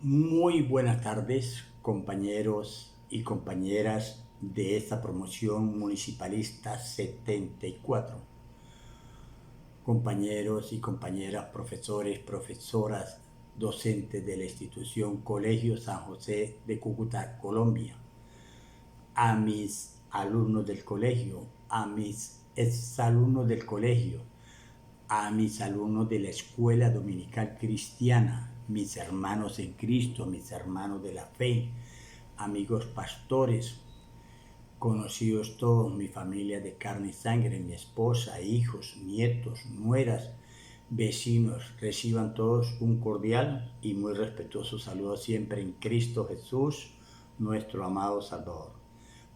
Muy buenas tardes, compañeros y compañeras de esta promoción municipalista 74. Compañeros y compañeras, profesores, profesoras, docentes de la institución Colegio San José de Cúcuta, Colombia. A mis alumnos del colegio, a mis exalumnos del colegio, a mis alumnos de la Escuela Dominical Cristiana, mis hermanos en Cristo, mis hermanos de la fe, amigos pastores, conocidos todos, mi familia de carne y sangre, mi esposa, hijos, nietos, nueras, vecinos, reciban todos un cordial y muy respetuoso saludo siempre en Cristo Jesús, nuestro amado Salvador.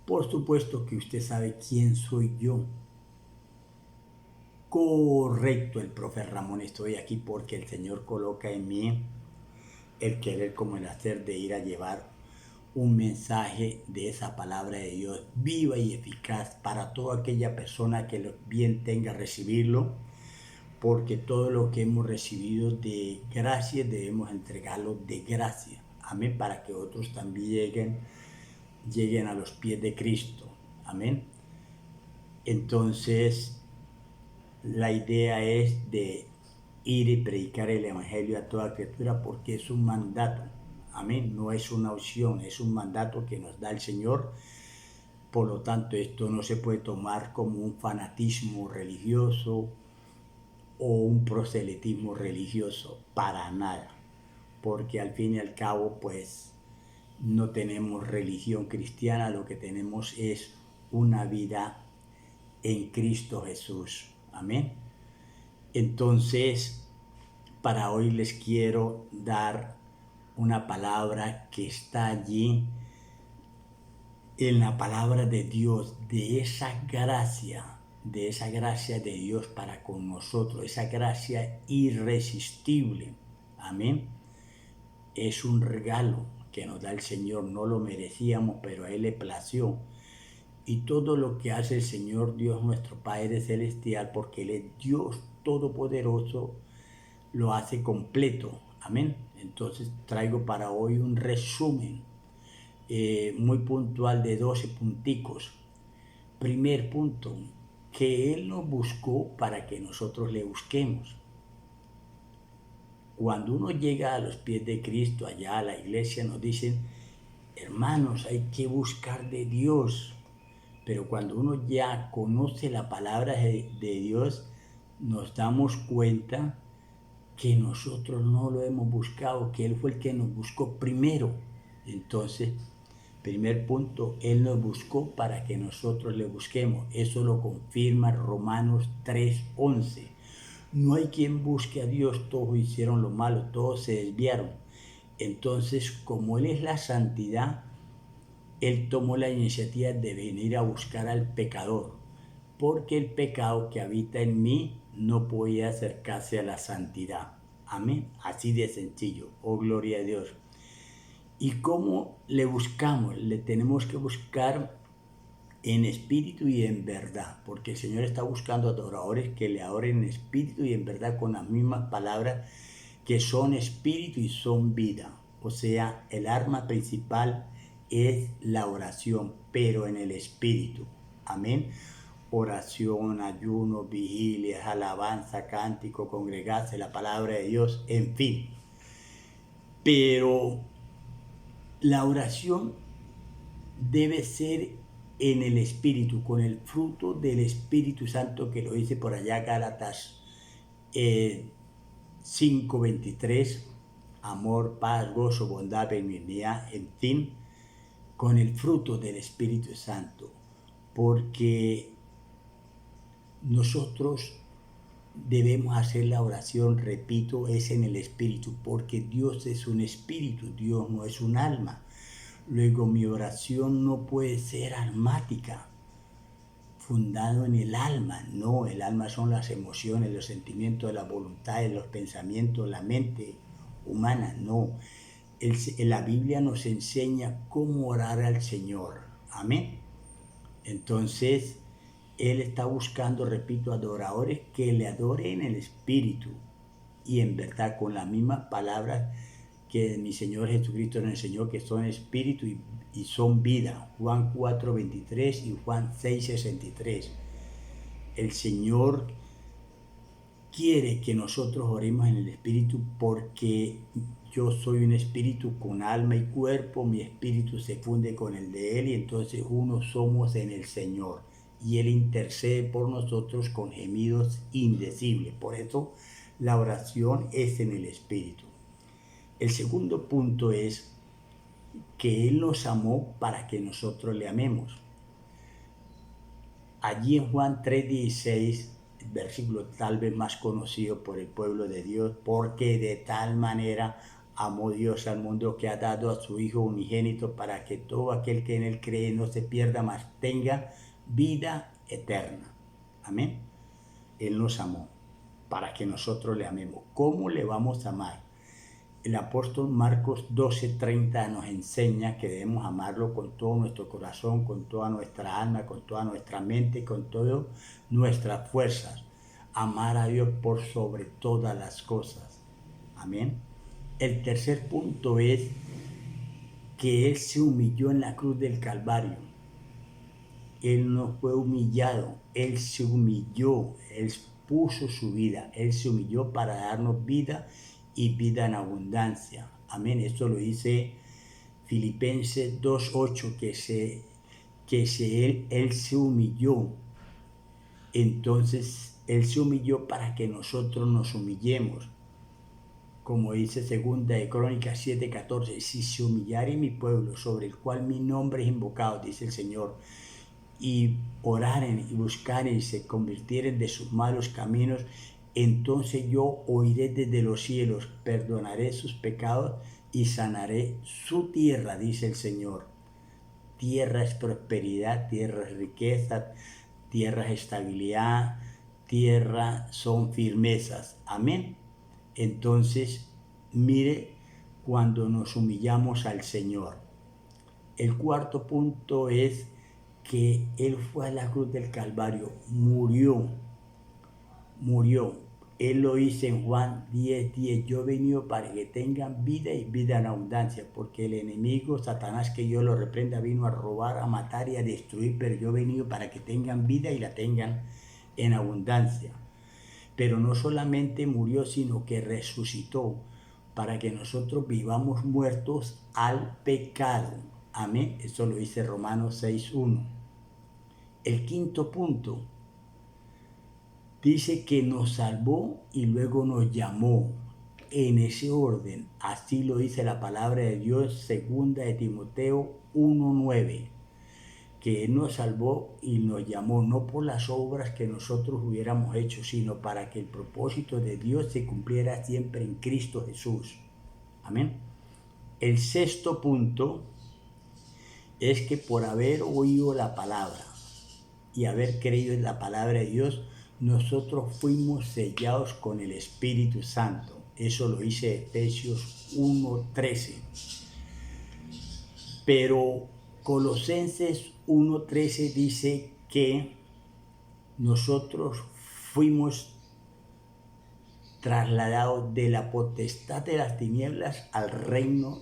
Por supuesto que usted sabe quién soy yo. Correcto, el profe Ramón, estoy aquí porque el Señor coloca en mí el querer como el hacer de ir a llevar un mensaje de esa palabra de Dios viva y eficaz para toda aquella persona que bien tenga recibirlo, porque todo lo que hemos recibido de gracia debemos entregarlo de gracia. Amén, para que otros también lleguen a los pies de Cristo. Amén. Entonces, la idea es de ir y predicar el evangelio a toda criatura porque es un mandato. Amén. No es una opción, es un mandato que nos da el Señor. Por lo tanto, esto no se puede tomar como un fanatismo religioso o un proselitismo religioso, para nada. Porque al fin y al cabo, pues, no tenemos religión cristiana, lo que tenemos es una vida en Cristo Jesús. Amén. Entonces, para hoy les quiero dar una palabra que está allí en la palabra de Dios, de esa gracia de Dios para con nosotros, esa gracia irresistible. Amén. Es un regalo que nos da el Señor, no lo merecíamos, pero a Él le plació. Y todo lo que hace el Señor Dios nuestro Padre Celestial, porque Él es Dios Todopoderoso, lo hace completo. Amén. Entonces traigo para hoy un resumen muy puntual de 12 punticos. Primer punto, que Él nos buscó para que nosotros le busquemos. Cuando uno llega a los pies de Cristo, allá a la iglesia, nos dicen, hermanos, hay que buscar de Dios. Pero cuando uno ya conoce la palabra de Dios, nos damos cuenta que nosotros no lo hemos buscado, que Él fue el que nos buscó primero. Entonces, primer punto, Él nos buscó para que nosotros le busquemos. Eso lo confirma Romanos 3:11. No hay quien busque a Dios, todos hicieron lo malo, todos se desviaron. Entonces, como Él es la santidad, Él tomó la iniciativa de venir a buscar al pecador, porque el pecado que habita en mí no podía acercarse a la santidad. Amén. Así de sencillo. Oh, gloria a Dios. ¿Y cómo le buscamos? Le tenemos que buscar en espíritu y en verdad, porque el Señor está buscando adoradores que le adoren en espíritu y en verdad con las mismas palabras que son espíritu y son vida. O sea, el arma principal es la oración, pero en el espíritu. Amén. Oración, ayuno, vigilia, alabanza, cántico, congregarse, la palabra de Dios, en fin. Pero la oración debe ser en el Espíritu, con el fruto del Espíritu Santo, que lo dice por allá Gálatas 5:23, amor, paz, gozo, bondad, benignidad, en fin, con el fruto del Espíritu Santo, porque nosotros debemos hacer la oración, repito, es en el Espíritu, porque Dios es un Espíritu, Dios no es un alma. Luego mi oración no puede ser almática, fundado en el alma. No, el alma son las emociones, los sentimientos, las voluntades, los pensamientos, la mente humana. No, la Biblia nos enseña cómo orar al Señor. Amén. Entonces, Él está buscando, repito, adoradores que le adoren en el Espíritu y en verdad con las mismas palabras que mi Señor Jesucristo nos enseñó que son espíritu y son vida. Juan 4:23 y Juan 6:63. El Señor quiere que nosotros oremos en el espíritu porque yo soy un espíritu con alma y cuerpo, mi espíritu se funde con el de Él y entonces uno somos en el Señor. Y Él intercede por nosotros con gemidos indecibles. Por eso la oración es en el espíritu. El segundo punto es que Él nos amó para que nosotros le amemos. Allí en Juan 3:16, el versículo tal vez más conocido por el pueblo de Dios, porque de tal manera amó Dios al mundo que ha dado a su Hijo unigénito para que todo aquel que en Él cree no se pierda, mas tenga vida eterna. Amén. Él nos amó para que nosotros le amemos. ¿Cómo le vamos a amar? El apóstol Marcos 12:30 nos enseña que debemos amarlo con todo nuestro corazón, con toda nuestra alma, con toda nuestra mente, con todas nuestras fuerzas. Amar a Dios por sobre todas las cosas. Amén. El tercer punto es que Él se humilló en la cruz del Calvario. Él no fue humillado, Él se humilló, Él puso su vida, Él se humilló para darnos vida y vida en abundancia. Amén. Esto lo dice Filipenses 2:8, Él se humilló. Entonces, Él se humilló para que nosotros nos humillemos. Como dice 2 de Crónicas 7:14, si se humillare mi pueblo, sobre el cual mi nombre es invocado, dice el Señor, y oraren y buscaren y se convirtieren de sus malos caminos, entonces yo oiré desde los cielos, perdonaré sus pecados y sanaré su tierra, dice el Señor. Tierra es prosperidad, tierra es riqueza, tierra es estabilidad, tierra son firmezas. Amén. Entonces, mire cuando nos humillamos al Señor. El cuarto punto es que Él fue a la cruz del Calvario, murió. Él lo dice en Juan 10:10, yo he venido para que tengan vida y vida en abundancia, porque el enemigo, Satanás, que yo lo reprenda, vino a robar, a matar y a destruir, pero yo he venido para que tengan vida y la tengan en abundancia. Pero no solamente murió, sino que resucitó para que nosotros vivamos muertos al pecado. Amén. Eso lo dice Romanos 6:1. El quinto punto dice que nos salvó y luego nos llamó. En ese orden, así lo dice la palabra de Dios, segunda de Timoteo 1:9, que Él nos salvó y nos llamó no por las obras que nosotros hubiéramos hecho, sino para que el propósito de Dios se cumpliera siempre en Cristo Jesús. Amén. El sexto punto es que por haber oído la palabra y haber creído en la palabra de Dios, nosotros fuimos sellados con el Espíritu Santo. Eso lo dice Efesios 1:13. Pero Colosenses 1:13 dice que nosotros fuimos trasladados de la potestad de las tinieblas al reino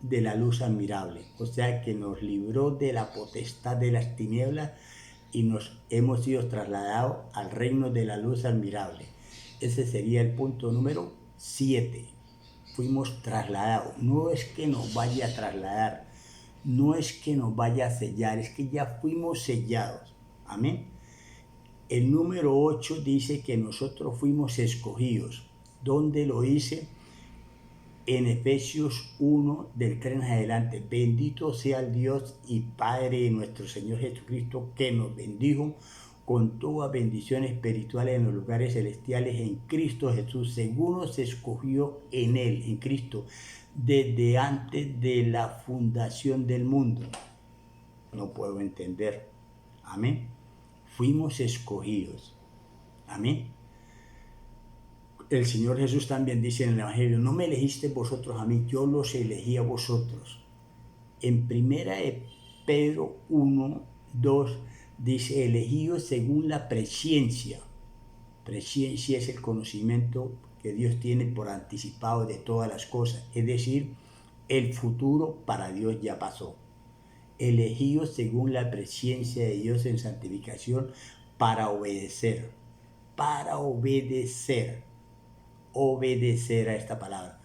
de la luz admirable. O sea que nos libró de la potestad de las tinieblas y nos hemos sido trasladados al reino de la luz admirable. Ese sería el punto número 7. Fuimos trasladados. No es que nos vaya a trasladar, no es que nos vaya a sellar, es que ya fuimos sellados. Amén. El número 8 dice que nosotros fuimos escogidos. ¿Dónde lo dice? En Efesios 1, del 3 en adelante. Bendito sea el Dios y Padre de nuestro Señor Jesucristo, que nos bendijo con toda bendición espiritual en los lugares celestiales en Cristo Jesús, según nos escogió en Él, en Cristo, desde antes de la fundación del mundo. No puedo entender. Amén. Fuimos escogidos. Amén. El Señor Jesús también dice en el Evangelio, no me elegiste vosotros a mí, yo los elegí a vosotros. En primera de Pedro 1:2 dice, elegidos según la presciencia. Presciencia es el conocimiento que Dios tiene por anticipado de todas las cosas. Es decir, el futuro para Dios ya pasó. Elegidos según la presencia de Dios en santificación para obedecer. Para obedecer. Obedecer a esta palabra.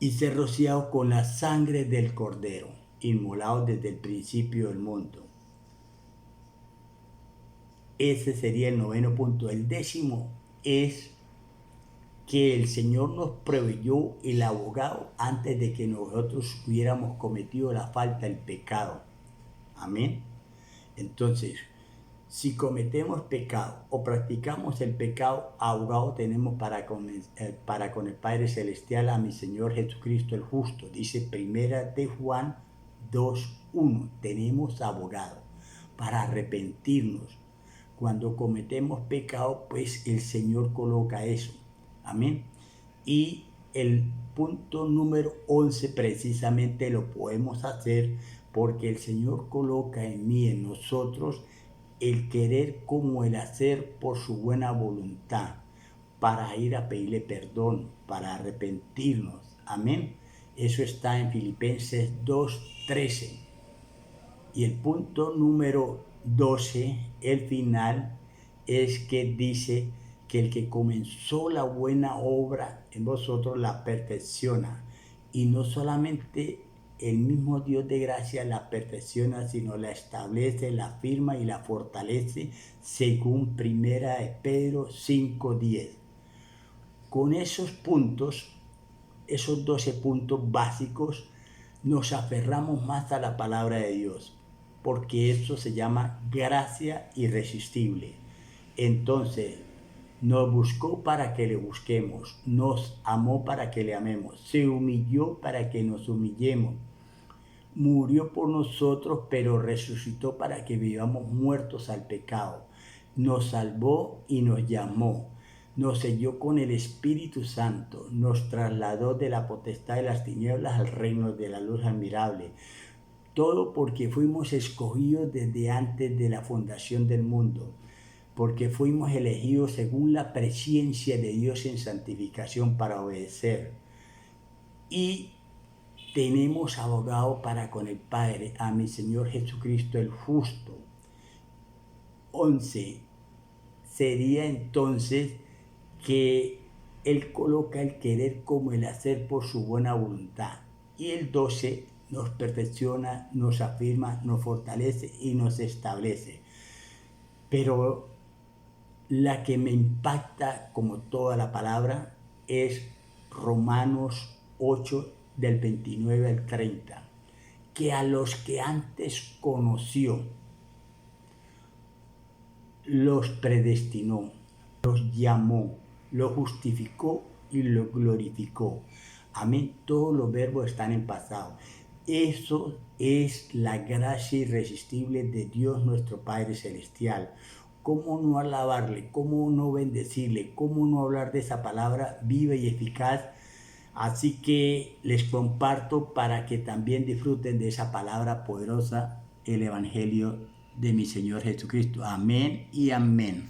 Y ser rociados con la sangre del Cordero, inmolado desde el principio del mundo. Ese sería el 9º punto. El 10º es que el Señor nos proveyó el abogado antes de que nosotros hubiéramos cometido la falta, el pecado. Amén. Entonces, si cometemos pecado o practicamos el pecado, abogado tenemos para con el Padre Celestial, a mi Señor Jesucristo el justo. Dice 1 Juan 2:1. Tenemos abogado para arrepentirnos. Cuando cometemos pecado, pues el Señor coloca eso. Amén. Y el punto número 11 precisamente lo podemos hacer porque el Señor coloca en mí, en nosotros, el querer como el hacer por su buena voluntad, para ir a pedirle perdón, para arrepentirnos. Amén. Eso está en Filipenses 2:13. Y el punto número 12, el final, es que dice que el que comenzó la buena obra en vosotros la perfecciona. Y no solamente el mismo Dios de gracia la perfecciona, sino la establece, la firma y la fortalece, según 1 Pedro 5:10. Con esos puntos, esos 12 puntos básicos, nos aferramos más a la palabra de Dios, porque eso se llama gracia irresistible. Entonces, nos buscó para que le busquemos, nos amó para que le amemos, se humilló para que nos humillemos, murió por nosotros, pero resucitó para que vivamos muertos al pecado, nos salvó y nos llamó, nos selló con el Espíritu Santo, nos trasladó de la potestad de las tinieblas al reino de la luz admirable. Todo porque fuimos escogidos desde antes de la fundación del mundo, porque fuimos elegidos según la presencia de Dios en santificación para obedecer. Y tenemos abogado para con el Padre, a mi Señor Jesucristo el justo. 11. Sería entonces que Él coloca el querer como el hacer por su buena voluntad. Y el 12 nos perfecciona, nos afirma, nos fortalece y nos establece. Pero la que me impacta como toda la palabra es Romanos 8 del 29 al 30, que a los que antes conoció, los predestinó, los llamó, los justificó y los glorificó. Amén. Todos los verbos están en pasado. Eso es la gracia irresistible de Dios nuestro Padre Celestial. ¿Cómo no alabarle? ¿Cómo no bendecirle? ¿Cómo no hablar de esa palabra viva y eficaz? Así que les comparto para que también disfruten de esa palabra poderosa, el Evangelio de mi Señor Jesucristo. Amén y amén.